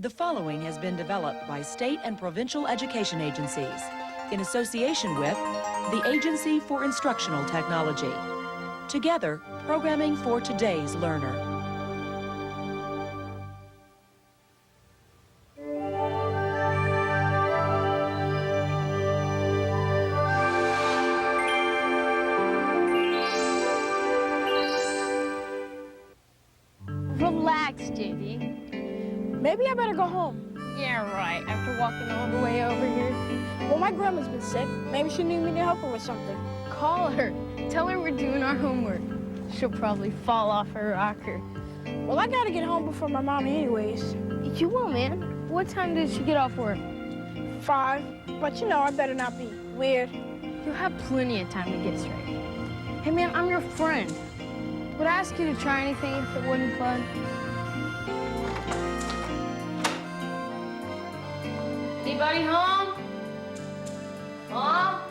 The following has been developed by state and provincial education agencies in association with the Agency for Instructional Technology. Together, programming for today's learner. Relax, JD. Maybe I better go home. Yeah, right. After walking all the way over here. Well, my grandma's been sick. Maybe she needs me to help her with something. Call her. Tell her we're doing our homework. She'll probably fall off her rocker. Well, I gotta get home before my mom anyways. You will, man. What time did she get off work? 5. But you know, I better not be weird. You'll have plenty of time to get straight. Hey, man, I'm your friend. Would I ask you to try anything if it wouldn't plug? Anybody home? Mom?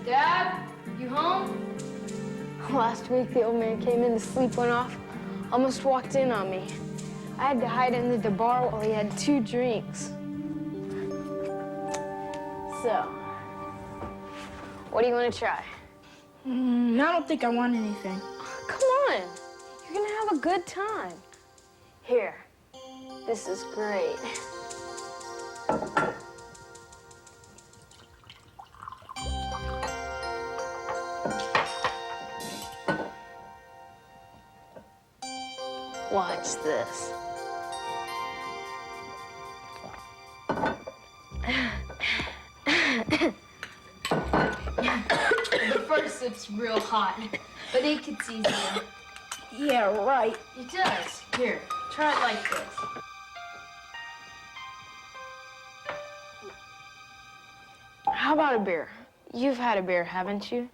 Dad? You home? Last week, the old man came in to sleep went off. Almost walked in on me. I had to hide under the bar while he had 2 drinks. So, what do you want to try? I don't think I want anything. Come on. You're gonna have a good time. Here. This is great. Watch this. The first sip's real hot, but it gets easier. Yeah, right. It does. Here, try it like this. How about a beer? You've had a beer, haven't you?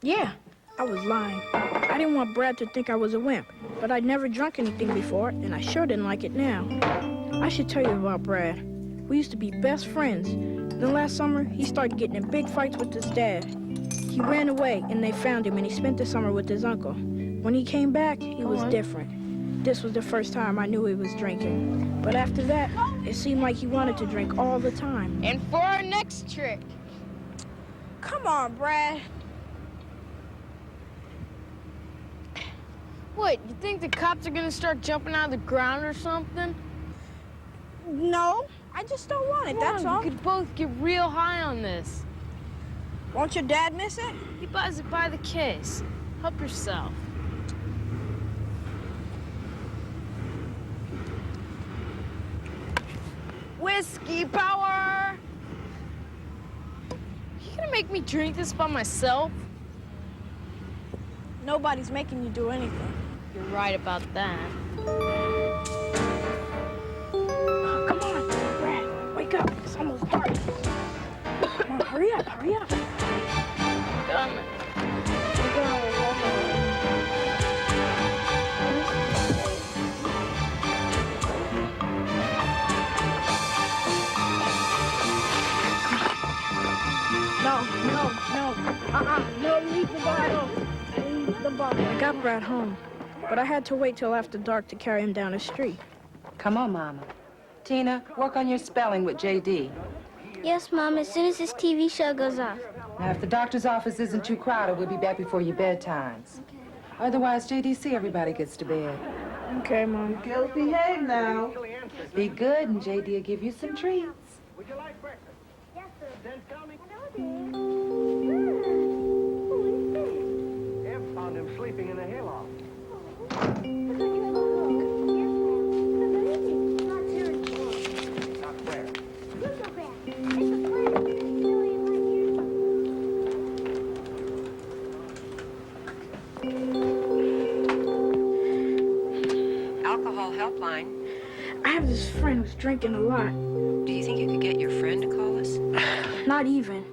Yeah, I was lying. I didn't want Brad to think I was a wimp, but I'd never drunk anything before, and I sure didn't like it now. I should tell you about Brad. We used to be best friends. Then last summer, he started getting in big fights with his dad. He ran away, and they found him, and he spent the summer with his uncle. When he came back, he was different. This was the first time I knew he was drinking. But after that, it seemed like he wanted to drink all the time. And for our next trick. Come on, Brad. What, you think the cops are gonna start jumping out of the ground or something? No, I just don't want it, that's all. We could both get real high on this. Won't your dad miss it? He buys it by the case. Help yourself. Whiskey power! You gonna make me drink this by myself? Nobody's making you do anything. You're right about that. Oh, come on, Brad, wake up. It's almost party. Come on, hurry up, hurry up. Come on. No, leave the bottle. Leave the bottle. I got Brad home, but I had to wait till after dark to carry him down the street. Come on, Mama. Tina, work on your spelling with JD. Yes, Mom, as soon as this TV show goes off. Now, if the doctor's office isn't too crowded, we'll be back before your bedtimes. Otherwise, JDC, everybody gets to bed. Okay, Mom. Girls, behave now. Be good, and JD will give you some treats. Would you like breakfast? Yes, sir. Then tell me. Hello. Eb found him sleeping in a hayloft. Not where? Alcohol helpline. I have this friend who's drinking a lot. Do you think you could get your friend to call us? Not even.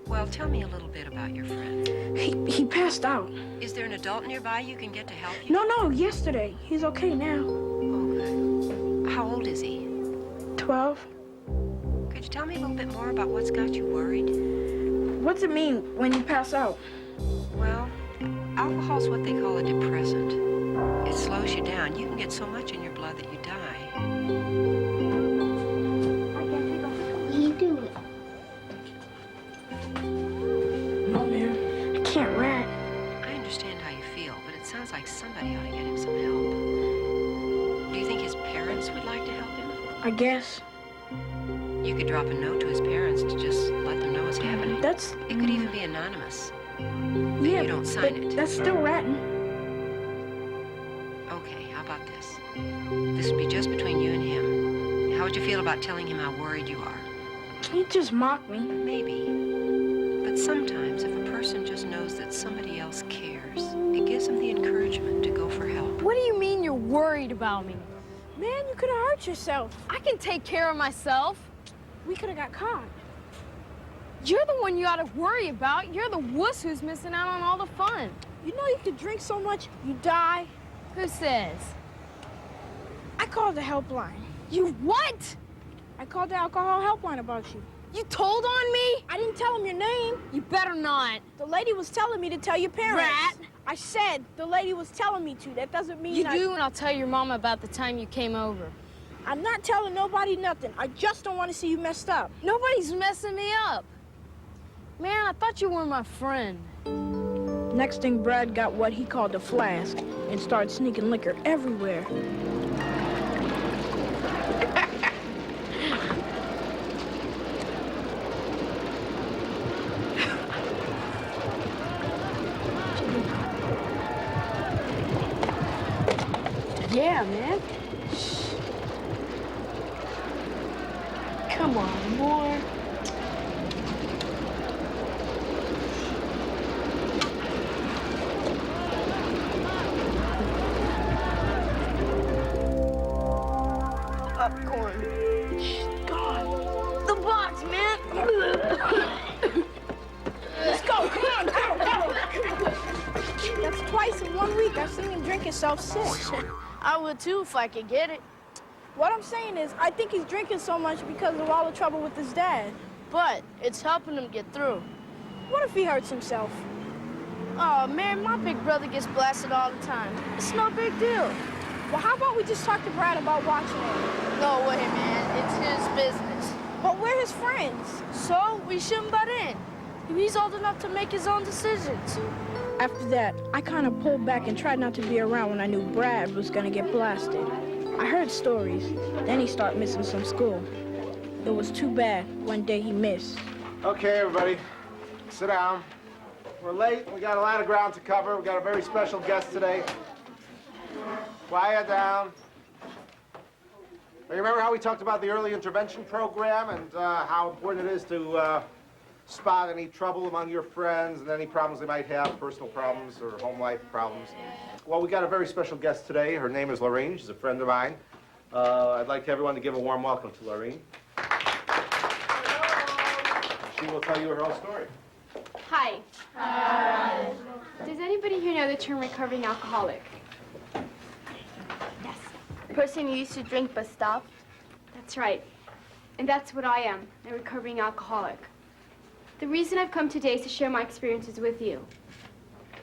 Well, tell me a little bit about your friend. He passed out. Is there an adult nearby you can get to help you? No, yesterday. He's okay now. Oh, good. How old is he? 12. Could you tell me a little bit more about what's got you worried? What's it mean when you pass out? Well, alcohol's what they call a depressant. It slows you down. You can get so much in your blood that you die. You could drop a note to his parents to just let them know what's happening. That's... It could even be anonymous. But yeah, you don't sign but it. that's still ratting. Okay, how about this? This would be just between you and him. How would you feel about telling him how worried you are? He just mocked me. Maybe. But sometimes if a person just knows that somebody else cares, it gives them the encouragement to go for help. What do you mean you're worried about me? Man, you could have hurt yourself. I can take care of myself. We could have got caught. You're the one you ought to worry about. You're the wuss who's missing out on all the fun. You know you could drink so much, you die. Who says? I called the helpline. You what? I called the alcohol helpline about you. You told on me? I didn't tell him your name. You better not. The lady was telling me to tell your parents. Rat. I said the lady was telling me to. That doesn't mean You do, and I'll tell your mama about the time you came over. I'm not telling nobody nothing. I just don't want to see you messed up. Nobody's messing me up. Man, I thought you were my friend. Next thing, Brad got what he called a flask and started sneaking liquor everywhere. Yeah, man. Shh. Come on, more. Popcorn. God. The box, man. Let's go, come on, go. That's twice in 1 week I've seen him drink himself sick. I would too if I could get it. What I'm saying is, I think he's drinking so much because of all the trouble with his dad. But it's helping him get through. What if he hurts himself? Oh, man, my big brother gets blasted all the time. It's no big deal. Well, how about we just talk to Brad about watching him? No way, man. It's his business. But we're his friends. So we shouldn't butt in. He's old enough to make his own decisions. After that, I kind of pulled back and tried not to be around when I knew Brad was gonna get blasted. I heard stories. Then he started missing some school. It was too bad. One day he missed. Okay, everybody, sit down. We're late. We got a lot of ground to cover. We got a very special guest today. Quiet down. Now, you remember how we talked about the early intervention program and how important it is to spot any trouble among your friends and any problems they might have, personal problems or home life problems? Well, we got a very special guest today. Her name is Lorraine. She's a friend of mine. I'd like everyone to give a warm welcome to Lorraine. She will tell you her whole story. Hi. Hi. Does anybody here know the term recovering alcoholic? Yes. Person who used to drink but stopped? That's right. And that's what I am, a recovering alcoholic. The reason I've come today is to share my experiences with you.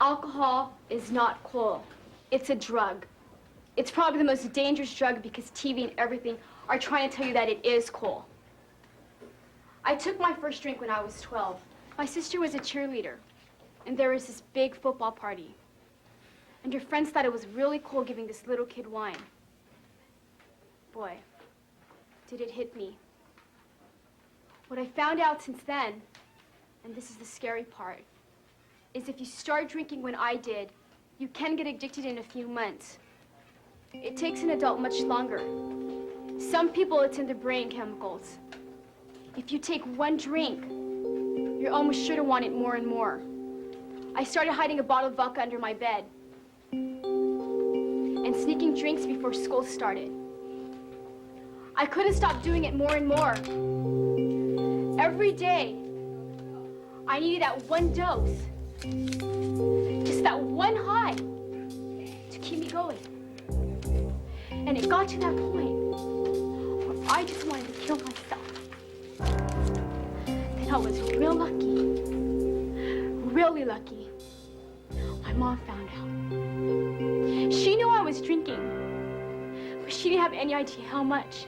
Alcohol is not cool. It's a drug. It's probably the most dangerous drug because TV and everything are trying to tell you that it is cool. I took my first drink when I was 12. My sister was a cheerleader, and there was this big football party. And her friends thought it was really cool giving this little kid wine. Boy, did it hit me. What I found out since then, and this is the scary part, is if you start drinking when I did, you can get addicted in a few months. It takes an adult much longer. Some people, it's in the brain chemicals. If you take one drink, you're almost sure to want it more and more. I started hiding a bottle of vodka under my bed and sneaking drinks before school started. I couldn't stop doing it more and more. Every day, I needed that one dose, just that one high to keep me going. And it got to that point where I just wanted to kill myself. Then I was real lucky, really lucky. My mom found out. She knew I was drinking, but she didn't have any idea how much.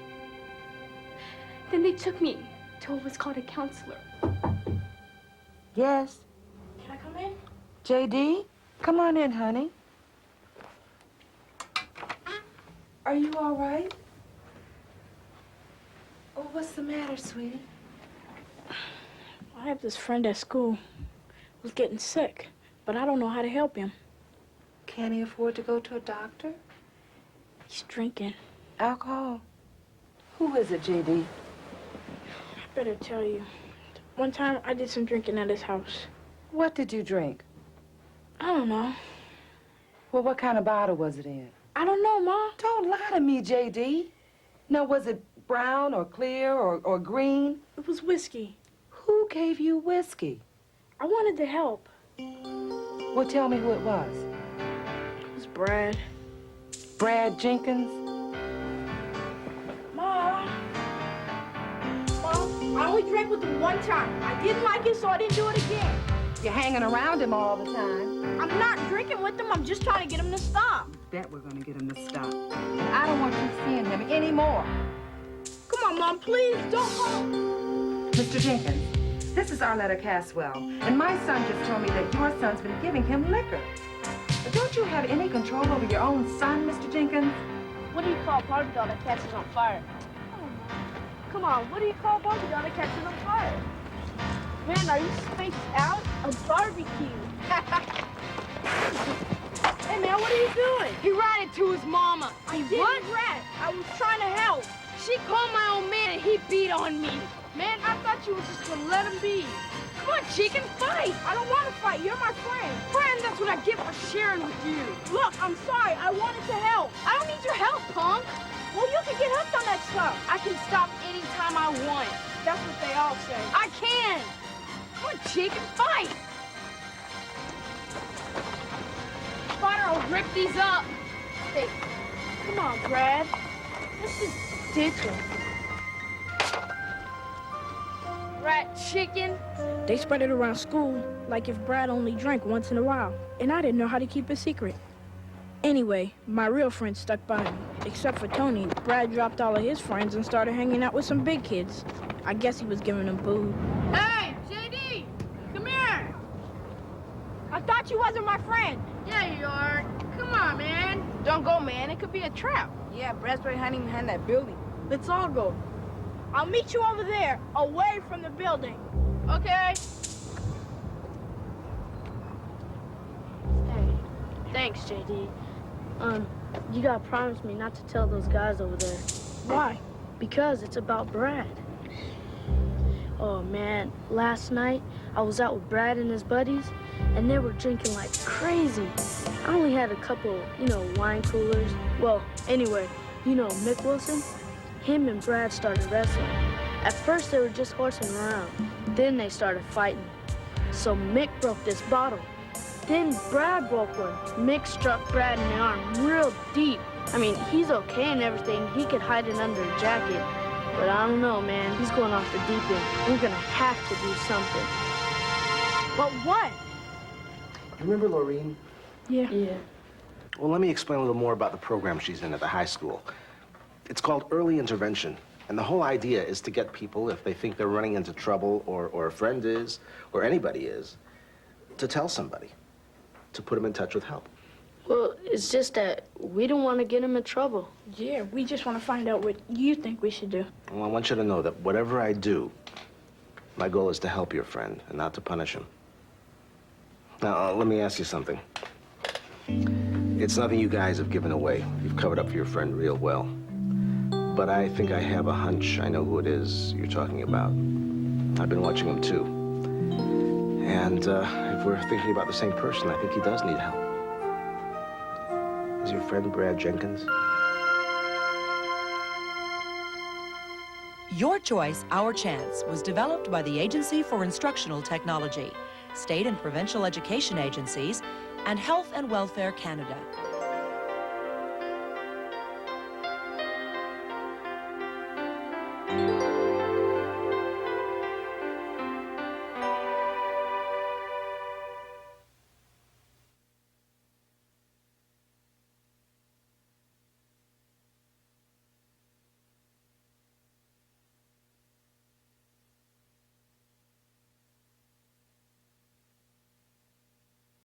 Then they took me to what was called a counselor. Yes. Can I come in? JD, come on in, honey. Are you all right? Oh, what's the matter, sweetie? I have this friend at school who's getting sick, but I don't know how to help him. Can he afford to go to a doctor? He's drinking. Alcohol? Who is it, J.D.? I better tell you. One time I did some drinking at his house. What did you drink? I don't know. Well, what kind of bottle was it in? I don't know, Ma. Don't lie to me, J.D. Now, was it brown or clear or green? It was whiskey. Who gave you whiskey? I wanted to help. Well, tell me who it was. It was Brad. Brad Jenkins? Ma, I only drank with him one time. I didn't like it, so I didn't do it again. You're hanging around him all the time. I'm not drinking with him. I'm just trying to get him to stop. Bet we're gonna get him to stop. I don't want you seeing him anymore. Come on, Mom, please, don't go. Mr. Jenkins, this is Arletta Caswell, and my son just told me that your son's been giving him liquor. But don't you have any control over your own son, Mr. Jenkins? What do you call a Barbie doll that catches on fire? Come on, what do you call a Barbie doll that catches on fire? Man, are you spaced out? A barbecue. Hey, man, what are you doing? He ran into his mama. I didn't rat. I was trying to help. She called my old man and he beat on me. Man, I thought you were just gonna let him be. Come on, chicken, fight. I don't want to fight. You're my friend. Friend, that's what I get for sharing with you. Look, I'm sorry. I wanted to help. I don't need your help, punk. Well, you can get hooked on that stuff. I can stop anytime I want. That's what they all say. I can. Come on, chicken, fight. Spider, I'll rip these up. Hey, come on, Brad. This is ridiculous. Rat chicken. They spread it around school like if Brad only drank once in a while, and I didn't know how to keep it secret. Anyway, my real friends stuck by me. Except for Tony, Brad dropped all of his friends and started hanging out with some big kids. I guess he was giving them booze. Hey, JD, come here. I thought you wasn't my friend. Yeah, you are. Come on, man. Don't go, man. It could be a trap. Yeah, Brad's probably hiding behind that building. Let's all go. I'll meet you over there, away from the building. Okay. Hey, thanks, JD. You gotta promise me not to tell those guys over there. Why? Because it's about Brad. Oh, man, last night I was out with Brad and his buddies, and they were drinking like crazy. I only had a couple, wine coolers. Well, anyway, Mick Wilson? Him and Brad started wrestling. At first, they were just horsing around. Then they started fighting. So Mick broke this bottle. Then Brad broke one. Mick struck Brad in the arm real deep. I mean, he's okay and everything. He could hide it under a jacket. But I don't know, man. He's going off the deep end. We're gonna have to do something. But what? Remember Laureen? Yeah. Well, let me explain a little more about the program she's in at the high school. It's called early intervention. And the whole idea is to get people, if they think they're running into trouble, or a friend is, or anybody is, to tell somebody, to put them in touch with help. Well, it's just that we don't want to get him in trouble. Yeah, we just want to find out what you think we should do. Well, I want you to know that whatever I do, my goal is to help your friend and not to punish him. Now, let me ask you something. It's nothing you guys have given away. You've covered up for your friend real well. But I think I have a hunch. I know who it is you're talking about. I've been watching him, too. And if we're thinking about the same person, I think he does need help. Is your friend Brad Jenkins? Your Choice, Our Chance was developed by the Agency for Instructional Technology, state and provincial education agencies, and Health and Welfare Canada.